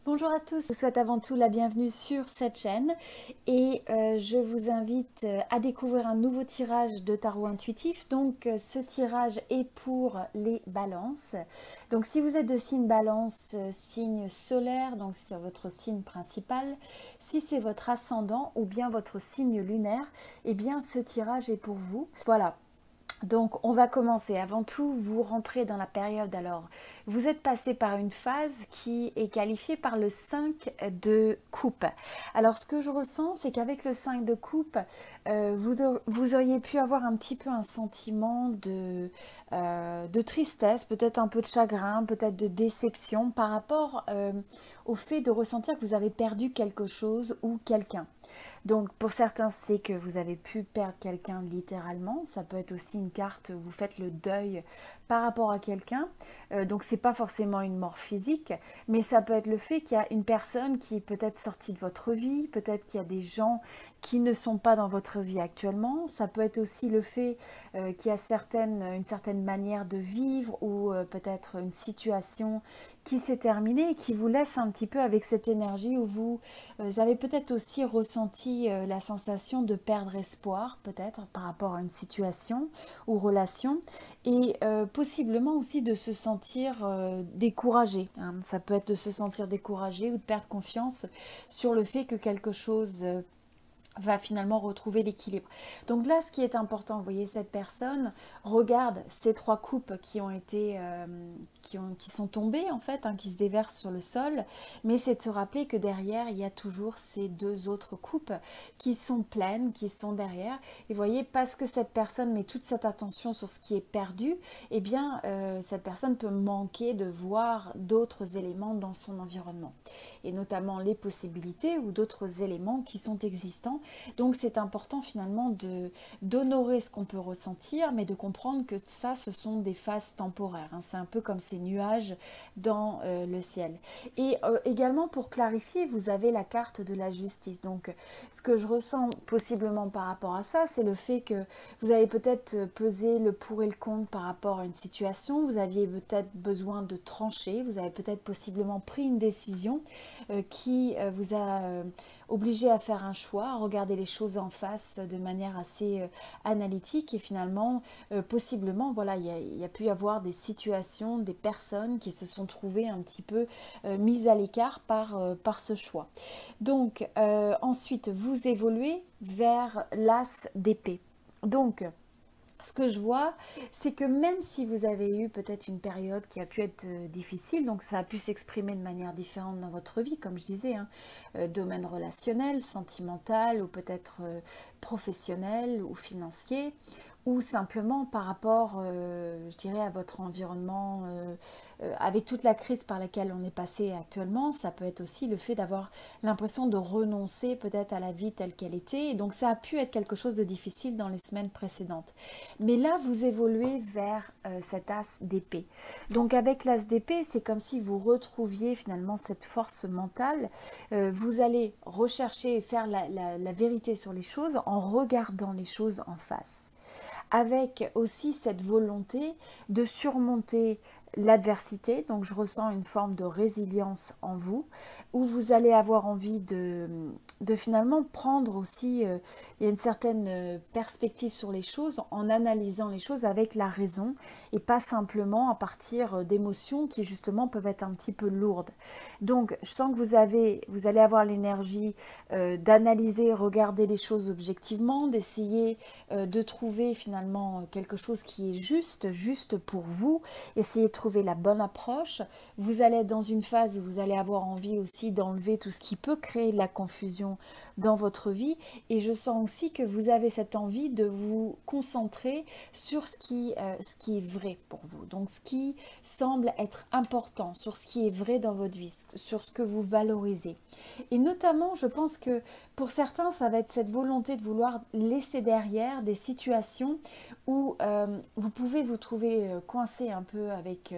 Bonjour à tous, je vous souhaite avant tout la bienvenue sur cette chaîne et je vous invite à découvrir un nouveau tirage de tarot intuitif. Donc ce tirage est pour les balances. Donc si vous êtes de signe balance, signe solaire, donc c'est votre signe principal, si c'est votre ascendant ou bien votre signe lunaire, eh bien ce tirage est pour vous. Voilà. Donc on va commencer. Avant tout, vous rentrez dans la période, alors vous êtes passé par une phase qui est qualifiée par le 5 de coupe. Alors ce que je ressens, c'est qu'avec le 5 de coupe, vous auriez pu avoir un petit peu un sentiment de tristesse, peut-être un peu de chagrin, peut-être de déception par rapport au fait de ressentir que vous avez perdu quelque chose ou quelqu'un. Donc pour certains, c'est que vous avez pu perdre quelqu'un littéralement. Ça peut être aussi une carte où vous faites le deuil par rapport à quelqu'un. Donc c'est pas forcément une mort physique, mais ça peut être le fait qu'il y a une personne qui est peut-être sortie de votre vie, peut-être qu'il y a des gens qui ne sont pas dans votre vie actuellement. Ça peut être aussi le fait qu'il y a une certaine manière de vivre ou peut-être une situation qui s'est terminée et qui vous laisse un petit peu avec cette énergie où vous avez peut-être aussi ressenti la sensation de perdre espoir, peut-être par rapport à une situation ou relation, et possiblement aussi de se sentir découragé, hein. Ça peut être de se sentir découragé ou de perdre confiance sur le fait que quelque chose va finalement retrouver l'équilibre. Donc là, ce qui est important, vous voyez, cette personne regarde ces trois coupes qui ont été, qui sont tombées en fait, hein, qui se déversent sur le sol, mais c'est de se rappeler que derrière, il y a toujours ces deux autres coupes qui sont pleines, qui sont derrière. Et vous voyez, parce que cette personne met toute cette attention sur ce qui est perdu, eh bien, cette personne peut manquer de voir d'autres éléments dans son environnement, et notamment les possibilités ou d'autres éléments qui sont existants. Donc c'est important finalement d'honorer ce qu'on peut ressentir, mais de comprendre que ça, ce sont des phases temporaires, hein. C'est un peu comme ces nuages dans le ciel. Et également pour clarifier, vous avez la carte de la justice. Donc ce que je ressens possiblement par rapport à ça, c'est le fait que vous avez peut-être pesé le pour et le contre par rapport à une situation, vous aviez peut-être besoin de trancher, vous avez peut-être possiblement pris une décision qui vous a obligé à faire un choix, à regarder les choses en face de manière assez analytique, et finalement, possiblement, voilà, il y a pu y avoir des situations, des personnes qui se sont trouvées un petit peu mises à l'écart par ce choix. Donc, ensuite, vous évoluez vers l'as d'épée. Donc, ce que je vois, c'est que même si vous avez eu peut-être une période qui a pu être difficile, donc ça a pu s'exprimer de manière différente dans votre vie, comme je disais, hein, domaine relationnel, sentimental ou peut-être professionnel ou financier, ou simplement par rapport, je dirais, à votre environnement, avec toute la crise par laquelle on est passé actuellement, ça peut être aussi le fait d'avoir l'impression de renoncer peut-être à la vie telle qu'elle était, et donc ça a pu être quelque chose de difficile dans les semaines précédentes. Mais là, vous évoluez vers cet as d'épée. Donc avec l'as d'épée, c'est comme si vous retrouviez finalement cette force mentale. Vous allez rechercher et faire la vérité sur les choses en regardant les choses en face, avec aussi cette volonté de surmonter l'adversité. Donc je ressens une forme de résilience en vous, où vous allez avoir envie de finalement prendre aussi, il y a une certaine perspective sur les choses, en analysant les choses avec la raison, et pas simplement à partir d'émotions qui justement peuvent être un petit peu lourdes. Donc je sens que vous allez avoir l'énergie d'analyser, regarder les choses objectivement, d'essayer de trouver finalement quelque chose qui est juste pour vous, essayer de trouver la bonne approche. Vous allez être dans une phase où vous allez avoir envie aussi d'enlever tout ce qui peut créer de la confusion dans votre vie, et je sens aussi que vous avez cette envie de vous concentrer sur ce qui est vrai pour vous, donc ce qui semble être important, sur ce qui est vrai dans votre vie, sur ce que vous valorisez. Et notamment, je pense que pour certains, ça va être cette volonté de vouloir laisser derrière des situations où vous pouvez vous trouver coincé un peu avec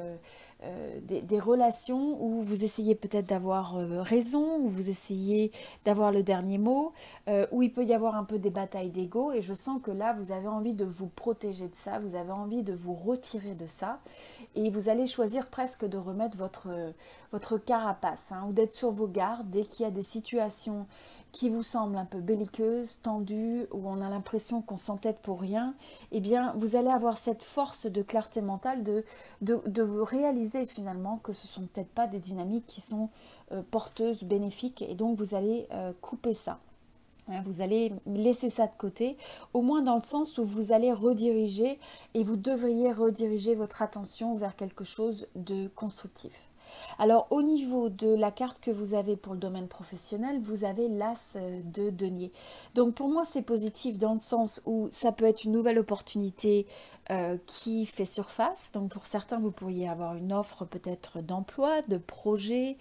des relations où vous essayez peut-être d'avoir raison, où vous essayez d'avoir le dernier mot, où il peut y avoir un peu des batailles d'ego. Et je sens que là, vous avez envie de vous protéger de ça, vous avez envie de vous retirer de ça. Et vous allez choisir presque de remettre votre carapace, hein, ou d'être sur vos gardes dès qu'il y a des situations qui vous semblent un peu belliqueuses, tendues, où on a l'impression qu'on s'entête pour rien. Eh bien, vous allez avoir cette force de clarté mentale de vous réaliser finalement que ce ne sont peut-être pas des dynamiques qui sont porteuses, bénéfiques, et donc vous allez couper ça. Vous allez laisser ça de côté, au moins dans le sens où vous allez rediriger et vous devriez rediriger votre attention vers quelque chose de constructif. Alors au niveau de la carte que vous avez pour le domaine professionnel, vous avez l'as de denier. Donc pour moi c'est positif dans le sens où ça peut être une nouvelle opportunité qui fait surface. Donc pour certains vous pourriez avoir une offre peut-être d'emploi, de projet,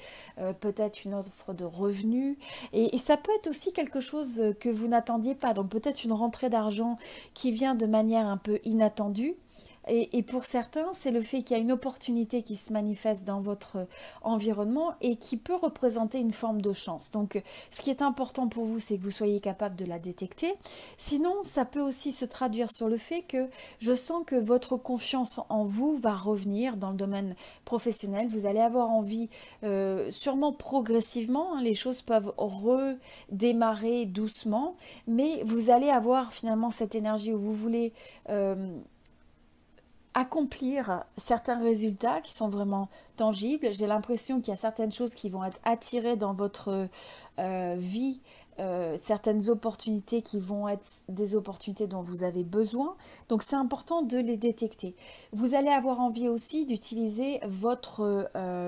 peut-être une offre de revenus. Et ça peut être aussi quelque chose que vous n'attendiez pas. Donc peut-être une rentrée d'argent qui vient de manière un peu inattendue. Et pour certains, c'est le fait qu'il y a une opportunité qui se manifeste dans votre environnement et qui peut représenter une forme de chance. Donc, ce qui est important pour vous, c'est que vous soyez capable de la détecter. Sinon, ça peut aussi se traduire sur le fait que je sens que votre confiance en vous va revenir dans le domaine professionnel. Vous allez avoir envie, sûrement progressivement, hein, les choses peuvent redémarrer doucement, mais vous allez avoir finalement cette énergie où vous voulez accomplir certains résultats qui sont vraiment tangibles. J'ai l'impression qu'il y a certaines choses qui vont être attirées dans votre vie, certaines opportunités qui vont être des opportunités dont vous avez besoin. Donc c'est important de les détecter. Vous allez avoir envie aussi d'utiliser votre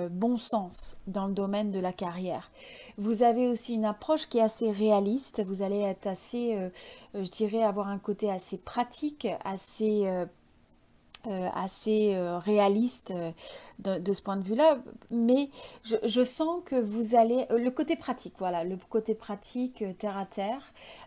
bon sens dans le domaine de la carrière. Vous avez aussi une approche qui est assez réaliste. Vous allez être assez, je dirais, avoir un côté assez pratique, assez réaliste de ce point de vue-là, mais je sens que vous allez, le côté pratique, voilà, le côté pratique, terre à terre,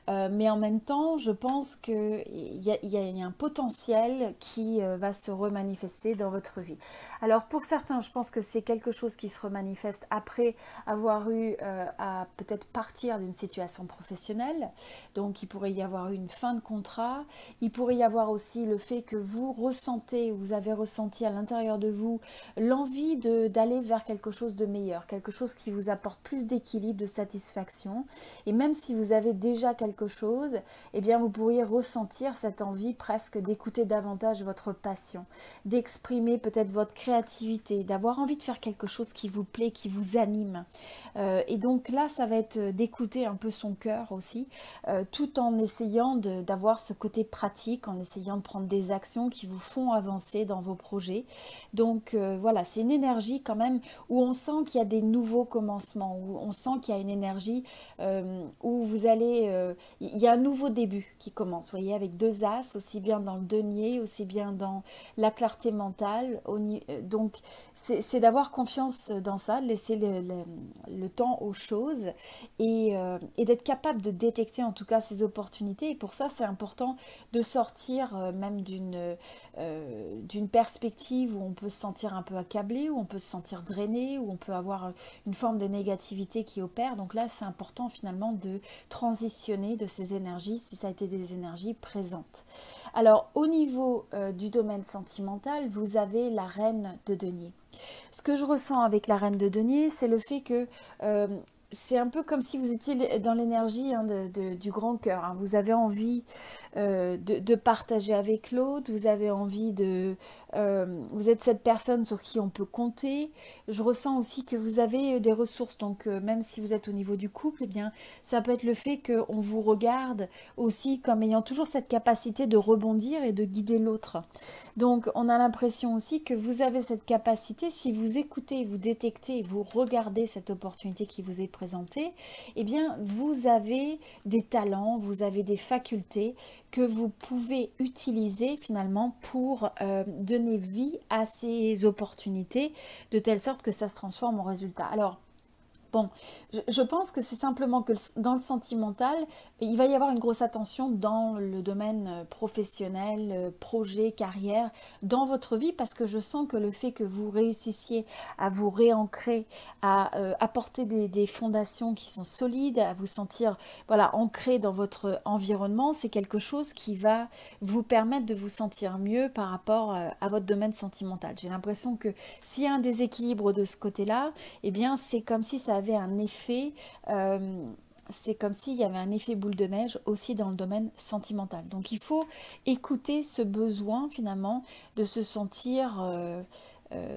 mais en même temps, je pense qu'il y a un potentiel qui va se remanifester dans votre vie. Alors pour certains, je pense que c'est quelque chose qui se remanifeste après avoir eu à peut-être partir d'une situation professionnelle, donc il pourrait y avoir une fin de contrat, il pourrait y avoir aussi le fait que vous avez ressenti à l'intérieur de vous l'envie d'aller vers quelque chose de meilleur, quelque chose qui vous apporte plus d'équilibre, de satisfaction. Et même si vous avez déjà quelque chose, eh bien vous pourriez ressentir cette envie presque d'écouter davantage votre passion, d'exprimer peut-être votre créativité, d'avoir envie de faire quelque chose qui vous plaît, qui vous anime. Et donc là, ça va être d'écouter un peu son cœur aussi, tout en essayant d'avoir ce côté pratique, en essayant de prendre des actions qui vous font avancer dans vos projets. Donc voilà, c'est une énergie quand même où on sent qu'il y a des nouveaux commencements, où on sent qu'il y a une énergie où vous allez... il y a un nouveau début qui commence, vous voyez, avec deux as, aussi bien dans le denier, aussi bien dans la clarté mentale. Donc c'est d'avoir confiance dans ça, de laisser le temps aux choses et d'être capable de détecter en tout cas ces opportunités. Et pour ça, c'est important de sortir même d'une perspective où on peut se sentir un peu accablé, où on peut se sentir drainé, où on peut avoir une forme de négativité qui opère. Donc là, c'est important finalement de transitionner de ces énergies si ça a été des énergies présentes. Alors, au niveau du domaine sentimental, vous avez la reine de denier. Ce que je ressens avec la reine de denier, c'est le fait que c'est un peu comme si vous étiez dans l'énergie du grand cœur, hein. Vous avez envie de partager avec l'autre, vous avez envie vous êtes cette personne sur qui on peut compter. Je ressens aussi que vous avez des ressources, donc même si vous êtes au niveau du couple, eh bien, ça peut être le fait qu'on vous regarde aussi comme ayant toujours cette capacité de rebondir et de guider l'autre. Donc on a l'impression aussi que vous avez cette capacité, si vous écoutez, vous détectez, vous regardez cette opportunité qui vous est présentée, eh bien vous avez des talents, vous avez des facultés que vous pouvez utiliser finalement pour donner vie à ces opportunités de telle sorte que ça se transforme en résultat. Alors, Bon, je pense que c'est simplement que dans le sentimental, il va y avoir une grosse attention dans le domaine professionnel, projet, carrière, dans votre vie, parce que je sens que le fait que vous réussissiez à vous réancrer, à apporter des fondations qui sont solides, à vous sentir voilà, ancré dans votre environnement, c'est quelque chose qui va vous permettre de vous sentir mieux par rapport à votre domaine sentimental. J'ai l'impression que s'il y a un déséquilibre de ce côté-là, eh bien, c'est comme si ça avait un effet, c'est comme s'il y avait un effet boule de neige aussi dans le domaine sentimental. Donc, il faut écouter ce besoin finalement de se sentir,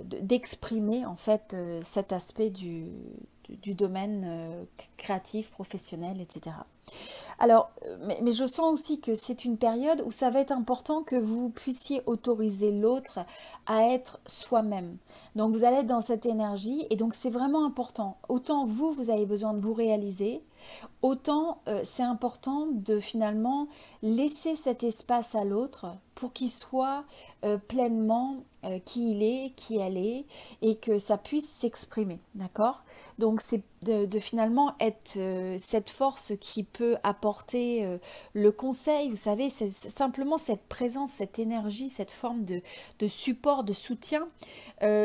d'exprimer en fait cet aspect du domaine créatif, professionnel, etc. Alors, mais je sens aussi que c'est une période où ça va être important que vous puissiez autoriser l'autre à être soi-même. Donc, vous allez être dans cette énergie et donc c'est vraiment important. Autant vous, vous avez besoin de vous réaliser, autant c'est important de finalement laisser cet espace à l'autre pour qu'il soit pleinement qui il est, qui elle est, et que ça puisse s'exprimer, d'accord? Donc c'est de finalement être cette force qui peut apporter le conseil, vous savez, c'est simplement cette présence, cette énergie, cette forme de support, de soutien,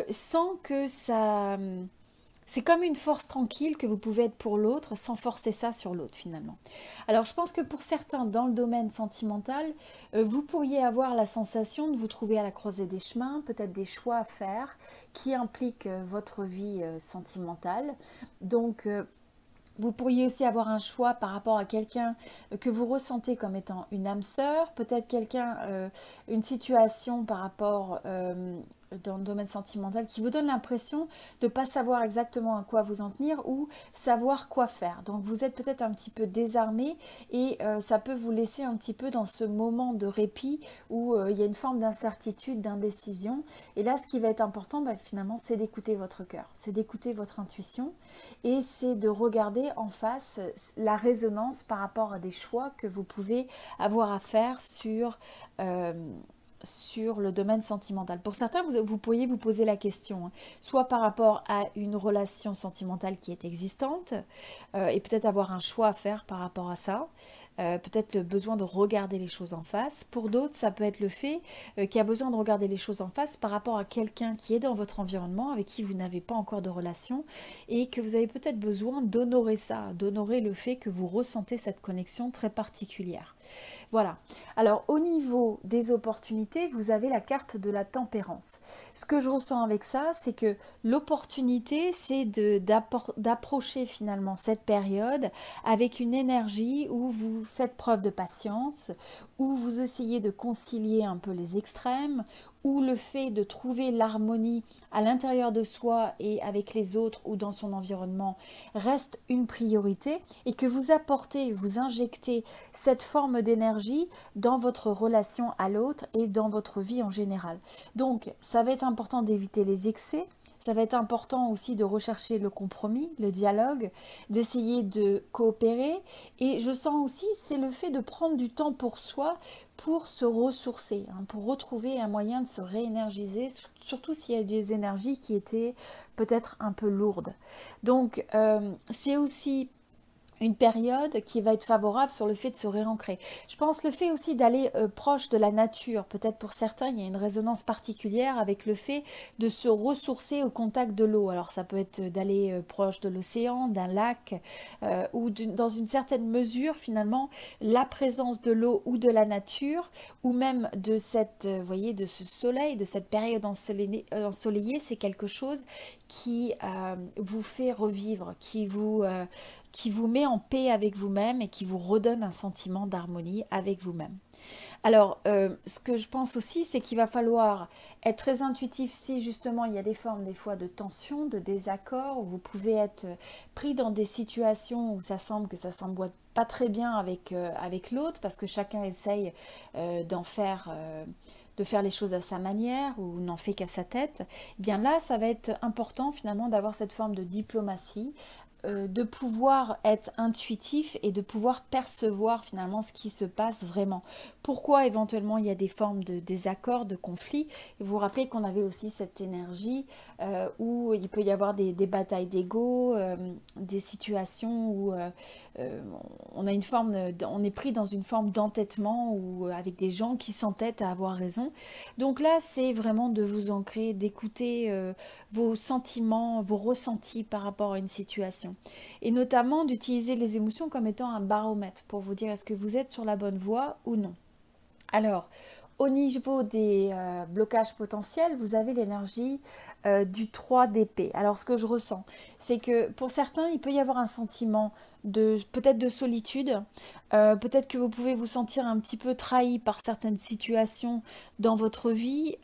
sans que ça... C'est comme une force tranquille que vous pouvez être pour l'autre sans forcer ça sur l'autre finalement. Alors je pense que pour certains dans le domaine sentimental, vous pourriez avoir la sensation de vous trouver à la croisée des chemins, peut-être des choix à faire qui impliquent votre vie sentimentale. Donc vous pourriez aussi avoir un choix par rapport à quelqu'un que vous ressentez comme étant une âme sœur, peut-être quelqu'un, une situation par rapport dans le domaine sentimental qui vous donne l'impression de ne pas savoir exactement à quoi vous en tenir ou savoir quoi faire. Donc vous êtes peut-être un petit peu désarmé et ça peut vous laisser un petit peu dans ce moment de répit où il y a une forme d'incertitude, d'indécision. Et là, ce qui va être important, finalement, c'est d'écouter votre cœur, c'est d'écouter votre intuition et c'est de regarder en face la résonance par rapport à des choix que vous pouvez avoir à faire sur le domaine sentimental. Pour certains, vous pourriez vous poser la question, hein, soit par rapport à une relation sentimentale qui est existante, et peut-être avoir un choix à faire par rapport à ça, peut-être le besoin de regarder les choses en face. Pour d'autres, ça peut être le fait qu'il y a besoin de regarder les choses en face par rapport à quelqu'un qui est dans votre environnement, avec qui vous n'avez pas encore de relation, et que vous avez peut-être besoin d'honorer ça, d'honorer le fait que vous ressentez cette connexion très particulière. Voilà. Alors, au niveau des opportunités, vous avez la carte de la tempérance. Ce que je ressens avec ça, c'est que l'opportunité, c'est d'approcher finalement cette période avec une énergie où vous faites preuve de patience, où vous essayez de concilier un peu les extrêmes, où le fait de trouver l'harmonie à l'intérieur de soi et avec les autres ou dans son environnement reste une priorité et que vous apportez, vous injectez cette forme d'énergie dans votre relation à l'autre et dans votre vie en général. Donc, ça va être important d'éviter les excès. Ça va être important aussi de rechercher le compromis, le dialogue, d'essayer de coopérer. Et je sens aussi, c'est le fait de prendre du temps pour soi, pour se ressourcer, hein, pour retrouver un moyen de se réénergiser, surtout s'il y a des énergies qui étaient peut-être un peu lourdes. Donc, c'est aussi une période qui va être favorable sur le fait de se réancrer. Je pense le fait aussi d'aller proche de la nature. Peut-être pour certains, il y a une résonance particulière avec le fait de se ressourcer au contact de l'eau. Alors ça peut être d'aller proche de l'océan, d'un lac, ou dans une certaine mesure, finalement, la présence de l'eau ou de la nature, ou même de cette, voyez, de ce soleil, de cette période ensoleillée, c'est quelque chose qui vous fait revivre, qui vous met en paix avec vous-même et qui vous redonne un sentiment d'harmonie avec vous-même. Alors, ce que je pense aussi, c'est qu'il va falloir être très intuitif si justement il y a des formes des fois de tension, de désaccord, où vous pouvez être pris dans des situations où ça semble que ça s'emboîte pas très bien avec l'autre parce que chacun essaye d'en faire... de faire les choses à sa manière ou n'en fait qu'à sa tête, eh bien là, ça va être important finalement d'avoir cette forme de diplomatie de pouvoir être intuitif et de pouvoir percevoir finalement ce qui se passe vraiment. Pourquoi éventuellement il y a des formes de désaccords, de conflits. Et vous vous rappelez qu'on avait aussi cette énergie où il peut y avoir des batailles d'ego, des situations où euh, on a une forme, on est pris dans une forme d'entêtement ou avec des gens qui s'entêtent à avoir raison. Donc là, c'est vraiment de vous ancrer, d'écouter vos sentiments, vos ressentis par rapport à une situation. Et notamment d'utiliser les émotions comme étant un baromètre pour vous dire est-ce que vous êtes sur la bonne voie ou non. Alors, au niveau des blocages potentiels, vous avez l'énergie du 3 d'épée. Alors, ce que je ressens, c'est que pour certains, il peut y avoir un sentiment de peut-être de solitude. Peut-être que vous pouvez vous sentir un petit peu trahi par certaines situations dans votre vie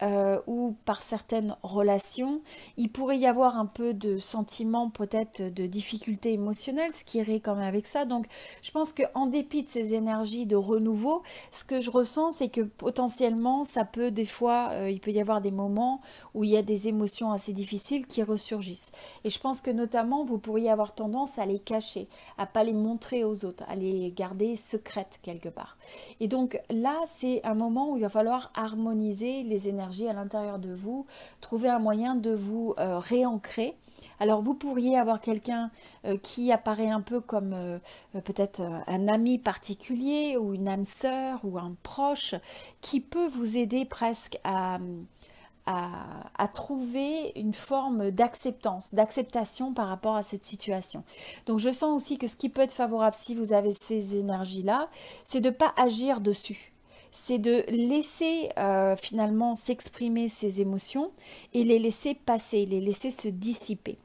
ou par certaines relations. Il pourrait y avoir un peu de sentiment peut-être de difficulté émotionnelle, ce qui irait quand même avec ça. Donc, je pense qu'en dépit de ces énergies de renouveau, ce que je ressens, c'est que potentiellement, ça peut des fois, il peut y avoir des moments où il y a des émotions assez difficiles qui ressurgissent. Et je pense que notamment, vous pourriez avoir tendance à les cacher, à pas les montrer aux autres, à les garder secrètes quelque part. Et donc là, c'est un moment où il va falloir harmoniser les énergies à l'intérieur de vous, trouver un moyen de vous réancrer. Alors vous pourriez avoir quelqu'un qui apparaît un peu comme peut-être un ami particulier ou une âme sœur ou un proche qui peut vous aider presque à trouver une forme d'acceptance, d'acceptation par rapport à cette situation. Donc je sens aussi que ce qui peut être favorable si vous avez ces énergies-là, c'est de ne pas agir dessus. C'est de laisser finalement s'exprimer ces émotions et les laisser passer, les laisser se dissiper.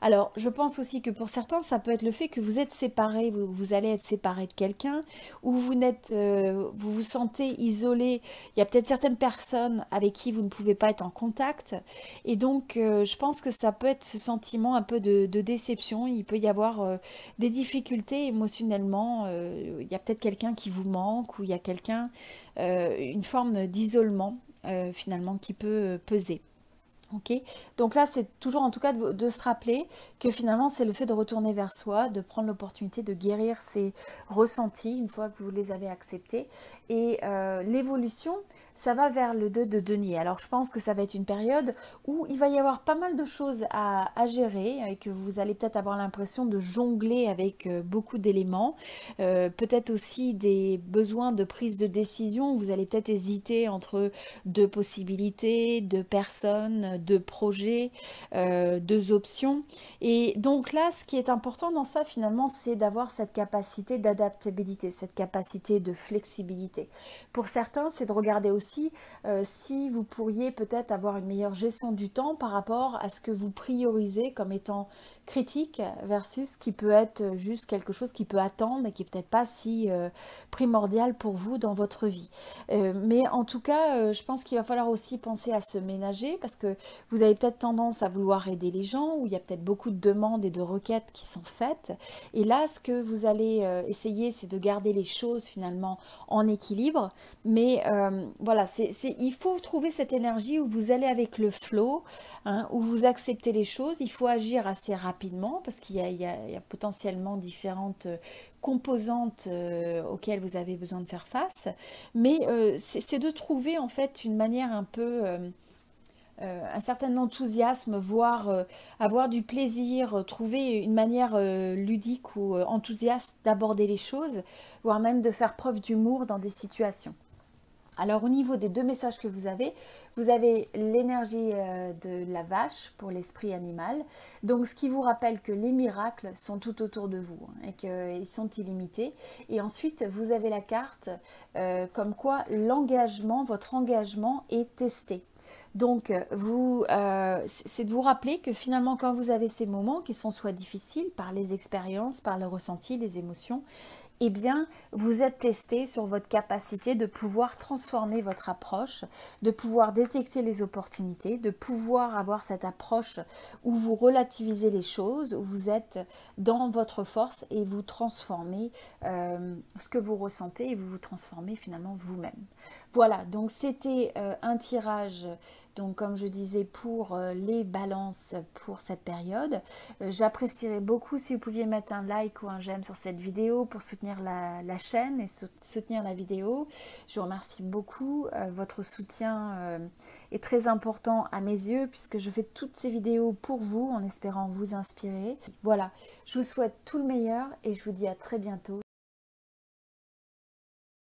Alors, je pense aussi que pour certains, ça peut être le fait que vous êtes séparés, vous allez être séparés de quelqu'un, ou vous vous sentez isolé. Il y a peut-être certaines personnes avec qui vous ne pouvez pas être en contact, et donc je pense que ça peut être ce sentiment un peu de déception. Il peut y avoir des difficultés émotionnellement. Il y a peut-être quelqu'un qui vous manque, ou il y a une forme d'isolement finalement qui peut peser. Ok, donc là c'est toujours en tout cas de se rappeler que finalement c'est le fait de retourner vers soi, de prendre l'opportunité de guérir ses ressentis une fois que vous les avez acceptés. Et l'évolution, ça va vers le 2 de denier. Alors je pense que ça va être une période où il va y avoir pas mal de choses à gérer et que vous allez peut-être avoir l'impression de jongler avec beaucoup d'éléments. Peut-être aussi des besoins de prise de décision. Vous allez peut-être hésiter entre deux possibilités, deux personnes, deux projets, deux options. Et donc là, ce qui est important dans ça, finalement, c'est d'avoir cette capacité d'adaptabilité, cette capacité de flexibilité. Pour certains, c'est de regarder aussi si vous pourriez peut-être avoir une meilleure gestion du temps par rapport à ce que vous priorisez comme étant critique versus qui peut être juste quelque chose qui peut attendre et qui est peut-être pas si primordial pour vous dans votre vie. Mais en tout cas, je pense qu'il va falloir aussi penser à se ménager parce que vous avez peut-être tendance à vouloir aider les gens où il y a peut-être beaucoup de demandes et de requêtes qui sont faites. Et là, ce que vous allez essayer, c'est de garder les choses finalement en équilibre. Mais voilà, il faut trouver cette énergie où vous allez avec le flow, hein, où vous acceptez les choses. Il faut agir assez rapidement parce qu'il y a potentiellement différentes composantes auxquelles vous avez besoin de faire face. Mais c'est de trouver en fait une manière un peu un certain enthousiasme, voire avoir du plaisir, trouver une manière ludique ou enthousiaste d'aborder les choses, voire même de faire preuve d'humour dans des situations. Alors au niveau des deux messages que vous avez l'énergie de la vache pour l'esprit animal. Donc ce qui vous rappelle que les miracles sont tout autour de vous hein, et qu'ils sont illimités. Et ensuite vous avez la carte comme quoi votre engagement est testé. Donc, c'est de vous rappeler que finalement, quand vous avez ces moments qui sont soit difficiles par les expériences, par le ressenti, les émotions, eh bien, vous êtes testé sur votre capacité de pouvoir transformer votre approche, de pouvoir détecter les opportunités, de pouvoir avoir cette approche où vous relativisez les choses, où vous êtes dans votre force et vous transformez ce que vous ressentez et vous vous transformez finalement vous-même. Voilà, donc c'était un tirage donc comme je disais pour les balances pour cette période. J'apprécierais beaucoup si vous pouviez mettre un like ou un j'aime sur cette vidéo pour soutenir la chaîne et soutenir la vidéo. Je vous remercie beaucoup, votre soutien est très important à mes yeux puisque je fais toutes ces vidéos pour vous en espérant vous inspirer. Voilà, je vous souhaite tout le meilleur et je vous dis à très bientôt.